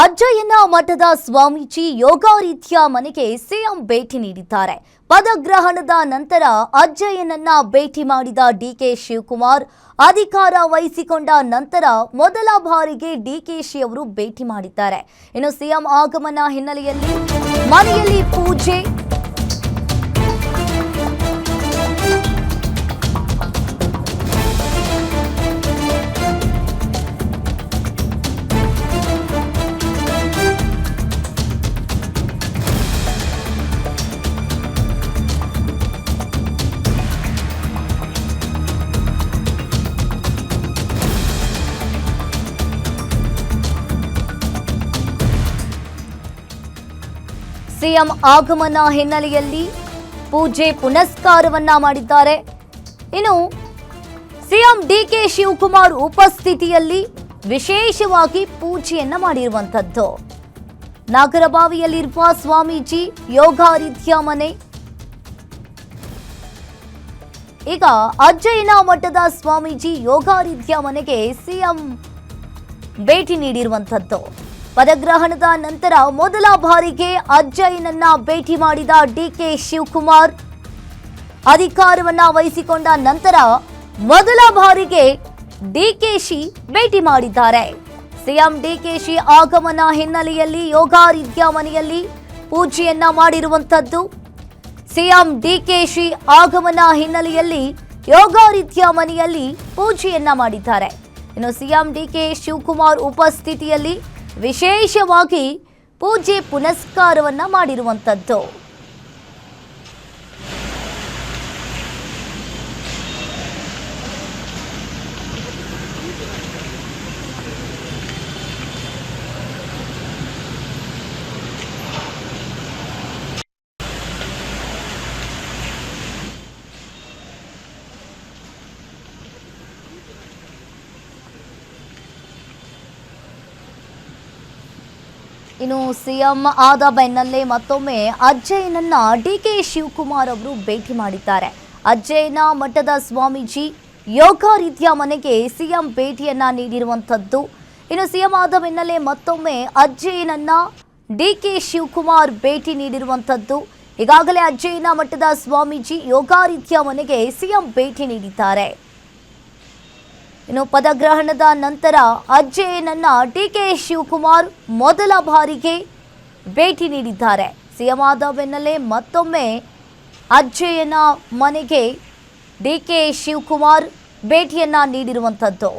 ಅಜ್ಜಯ್ಯನ ಮಠದ ಸ್ವಾಮೀಜಿ ಯೋಗಾರೀತ್ಯ ಮನೆಗೆ ಸಿಎಂ ಭೇಟಿ ನೀಡಿದ್ದಾರೆ. ಪದಗ್ರಹಣದ ನಂತರ ಅಜ್ಜಯ್ಯನನ್ನ ಭೇಟಿ ಮಾಡಿದ ಡಿಕೆ ಶಿವಕುಮಾರ್ ಅಧಿಕಾರ ವಹಿಸಿಕೊಂಡ ನಂತರ ಮೊದಲ ಬಾರಿಗೆ ಡಿಕೆಶಿ ಅವರು ಭೇಟಿ ಮಾಡಿದ್ದಾರೆ. ಇನ್ನು ಸಿಎಂ ಆಗಮನ ಹಿನ್ನೆಲೆಯಲ್ಲಿ ಮನೆಯಲ್ಲಿ ಪೂಜೆ, ಸಿಎಂ ಆಗಮನ ಹಿನ್ನೆಲೆಯಲ್ಲಿ ಪೂಜೆ ಪುನಸ್ಕಾರವನ್ನ ಮಾಡಿದ್ದಾರೆ. ಇನ್ನು ಸಿಎಂ ಡಿಕೆ ಶಿವಕುಮಾರ್ ಉಪಸ್ಥಿತಿಯಲ್ಲಿ ವಿಶೇಷವಾಗಿ ಪೂಜೆಯನ್ನ ಮಾಡಿರುವಂತದ್ದು. ನಾಗರಬಾವಿಯಲ್ಲಿರುವ ಸ್ವಾಮೀಜಿ ಯೋಗಾರೀತ್ಯ ಮನೆ, ಈಗ ಅಜ್ಜಯ್ಯನ ಮಠದ ಸ್ವಾಮೀಜಿ ಯೋಗಾರೀತ್ಯ ಮನೆಗೆ ಸಿಎಂ ಭೇಟಿ ನೀಡಿರುವಂತದ್ದು. ಪದಗ್ರಹಣದ ನಂತರ ಮೊದಲ ಬಾರಿಗೆ ಅಜ್ಜಯ್ಯನನ್ನ ಭೇಟಿ ಮಾಡಿದ ಡಿಕೆ ಶಿವಕುಮಾರ್ ಅಧಿಕಾರವನ್ನ ವಹಿಸಿಕೊಂಡ ನಂತರ ಮೊದಲ ಬಾರಿಗೆ ಡಿಕೆಶಿ ಭೇಟಿ ಮಾಡಿದ್ದಾರೆ. ಸಿಎಂ ಡಿಕೆಶಿ ಆಗಮನ ಹಿನ್ನೆಲೆಯಲ್ಲಿ ಯೋಗಾರೀತ್ಯ ಮನೆಯಲ್ಲಿ ಪೂಜೆಯನ್ನ ಮಾಡಿರುವಂತದ್ದು. ಸಿಎಂ ಡಿಕೆಶಿ ಆಗಮನ ಹಿನ್ನೆಲೆಯಲ್ಲಿ ಯೋಗಾರೀತ್ಯ ಮನೆಯಲ್ಲಿ ಪೂಜೆಯನ್ನ ಮಾಡಿದ್ದಾರೆ. ಇನ್ನು ಸಿಎಂ ಡಿಕೆ ಶಿವಕುಮಾರ್ ಉಪಸ್ಥಿತಿಯಲ್ಲಿ ವಿಶೇಷವಾಗಿ ಪೂಜೆ ಪುನಸ್ಕಾರವನ್ನ ಮಾಡಿರುವಂತದ್ದು. ಇನ್ನು ಸಿಎಂ ಆದ ಬೆನ್ನಲ್ಲೇ ಮತ್ತೊಮ್ಮೆ ಅಜ್ಜಯ್ಯನನ್ನ ಡಿಕೆ ಶಿವಕುಮಾರ್ ಅವರು ಭೇಟಿ ಮಾಡಿದ್ದಾರೆ. ಅಜ್ಜಯ್ಯನ ಮಠದ ಸ್ವಾಮೀಜಿ ಯೋಗಾರೀತ್ಯ ಮನೆಗೆ ಸಿಎಂ ಭೇಟಿಯನ್ನ ನೀಡಿರುವಂತದ್ದು. ಇನ್ನು ಸಿಎಂ ಆದ ಬೆನ್ನಲ್ಲೇ ಮತ್ತೊಮ್ಮೆ ಅಜ್ಜಯ್ಯನನ್ನ ಡಿಕೆ ಶಿವಕುಮಾರ್ ಭೇಟಿ ನೀಡಿರುವಂತದ್ದು. ಈಗಾಗಲೇ ಅಜ್ಜಯ್ಯನ ಮಠದ ಸ್ವಾಮೀಜಿ ಯೋಗಾರೀತ್ಯ ಮನೆಗೆ ಸಿಎಂ ಭೇಟಿ ನೀಡಿದ್ದಾರೆ. ಇನ್ನು ಪದಗ್ರಹಣದ ನಂತರ ಅಜ್ಜಯ್ಯನನ್ನ ಡಿಕೆ ಶಿವಕುಮಾರ್ ಮೊದಲ ಬಾರಿಗೆ ಭೇಟಿ ನೀಡಿದ್ದಾರೆ. ಸಿಎಂ ಆದ ಬೆನ್ನಲ್ಲೇ ಮತ್ತೊಮ್ಮೆ ಅಜ್ಜಯ್ಯನ ಮನೆಗೆ ಡಿಕೆ ಶಿವಕುಮಾರ್ ಭೇಟಿಯನ್ನ ನೀಡಿರುವಂತದ್ದು.